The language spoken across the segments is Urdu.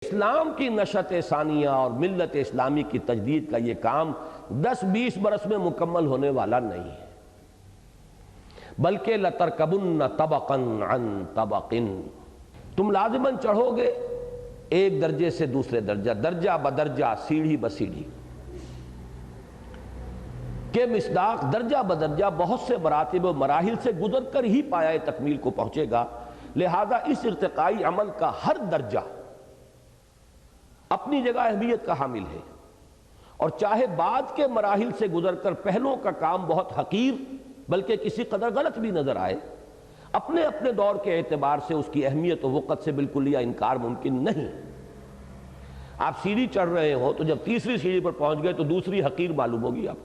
اسلام کی نشأت ثانیہ اور ملت اسلامی کی تجدید کا یہ کام 10-20 برس میں مکمل ہونے والا نہیں ہے، بلکہ لَتَرْكَبُنَّ طَبَقًا عَن طَبَقٍ، تم لازماً چڑھو گے ایک درجے سے دوسرے درجہ، درجہ بدرجہ، سیڑھی بسیڑھی کے مصداق درجہ بدرجہ بہت سے مراتب و مراحل سے گزر کر ہی پایہ تکمیل کو پہنچے گا۔ لہذا اس ارتقائی عمل کا ہر درجہ اپنی جگہ اہمیت کا حامل ہے، اور چاہے بعد کے مراحل سے گزر کر پہلوں کا کام بہت حقیر بلکہ کسی قدر غلط بھی نظر آئے، اپنے اپنے دور کے اعتبار سے اس کی اہمیت و وقت سے بالکل انکار ممکن نہیں۔ آپ سیڑھی چڑھ رہے ہو تو جب تیسری سیڑھی پر پہنچ گئے تو دوسری حقیر معلوم ہوگی آپ،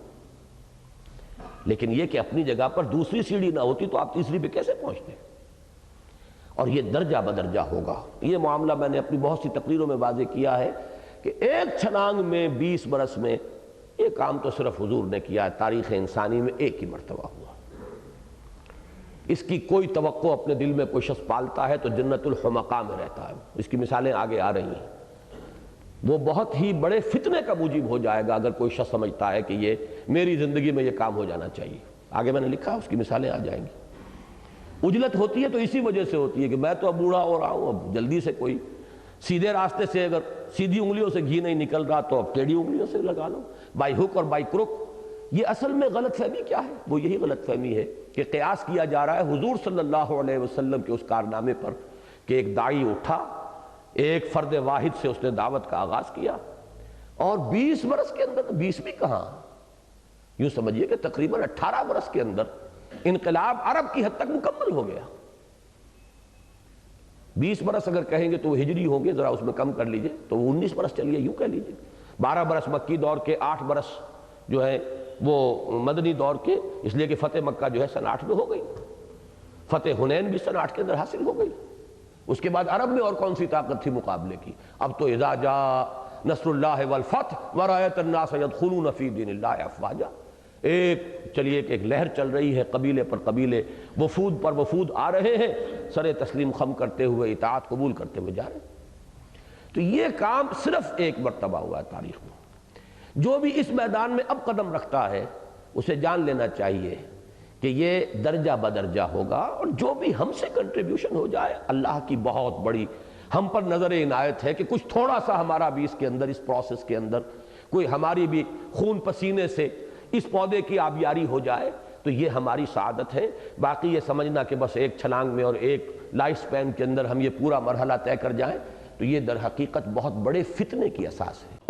لیکن یہ کہ اپنی جگہ پر دوسری سیڑھی نہ ہوتی تو آپ تیسری پہ کیسے پہنچتے؟ اور یہ درجہ بدرجہ ہوگا۔ یہ معاملہ میں نے اپنی بہت سی تقریروں میں واضح کیا ہے کہ ایک چھلانگ میں 20 برس میں یہ کام تو صرف حضور نے کیا ہے، تاریخ انسانی میں ایک ہی مرتبہ ہوا۔ اس کی کوئی توقع اپنے دل میں کوئی شخص پالتا ہے تو جنت الحمقاء میں رہتا ہے۔ اس کی مثالیں آگے آ رہی ہیں۔ وہ بہت ہی بڑے فتنے کا موجب ہو جائے گا اگر کوئی شخص سمجھتا ہے کہ یہ میری زندگی میں یہ کام ہو جانا چاہیے۔ آگے میں نے لکھا، اس کی مثالیں آ جائیں گی۔ عجلت ہوتی ہے تو اسی وجہ سے ہوتی ہے کہ میں تو اب بوڑھا ہو رہا ہوں، اب جلدی سے کوئی سیدھے راستے سے اگر سیدھی انگلیوں سے گھی نہیں نکل رہا تو اب ٹیڑھی انگلیوں سے لگا لو، بائی ہک اور بائی کروک۔ یہ اصل میں غلط فہمی کیا ہے؟ وہ یہی غلط فہمی ہے کہ قیاس کیا جا رہا ہے حضور صلی اللہ علیہ وسلم کے اس کارنامے پر کہ ایک داعی اٹھا، ایک فرد واحد سے اس نے دعوت کا آغاز کیا، اور 20 برس کے اندر، 20 بھی کہاں، یوں سمجھیے کہ تقریباً 18 برس کے اندر انقلاب عرب کی حد تک مکمل ہو گیا۔ 20 برس اگر کہیں گے تو وہ ہجری ہوں گے، ذرا اس میں کم کر لیجئے تو 19 برس چلیے، یوں کہہ لیجئے 12 برس مکی دور کے، 8 برس جو ہے وہ مدنی دور کے، اس لیے کہ فتح مکہ جو ہے سن 8 میں ہو گئی، فتح حنین بھی سن 8 کے اندر حاصل ہو گئی۔ اس کے بعد عرب میں اور کون سی طاقت تھی مقابلے کی؟ اب تو اذا جاء نصر اللہ والفتح ورأیت الناس یدخلون فی دین اللہ افواجا، چلیے کہ ایک لہر چل رہی ہے، قبیلے پر قبیلے، وفود پر وفود آ رہے ہیں، سر تسلیم خم کرتے ہوئے، اطاعت قبول کرتے ہوئے جا رہے ہیں۔ تو یہ کام صرف ایک مرتبہ ہوا ہے تاریخ میں۔ جو بھی اس میدان میں اب قدم رکھتا ہے اسے جان لینا چاہیے کہ یہ درجہ بدرجہ ہوگا، اور جو بھی ہم سے کنٹریبیوشن ہو جائے، اللہ کی بہت بڑی ہم پر نظر عنایت ہے کہ کچھ تھوڑا سا ہمارا بھی اس کے اندر، اس پروسیس کے اندر کوئی ہماری بھی خون پسینے سے اس پودے کی آبیاری ہو جائے تو یہ ہماری سعادت ہے۔ باقی یہ سمجھنا کہ بس ایک چھلانگ میں اور ایک لائف سپین کے اندر ہم یہ پورا مرحلہ طے کر جائیں تو یہ در حقیقت بہت بڑے فتنے کی اساس ہے۔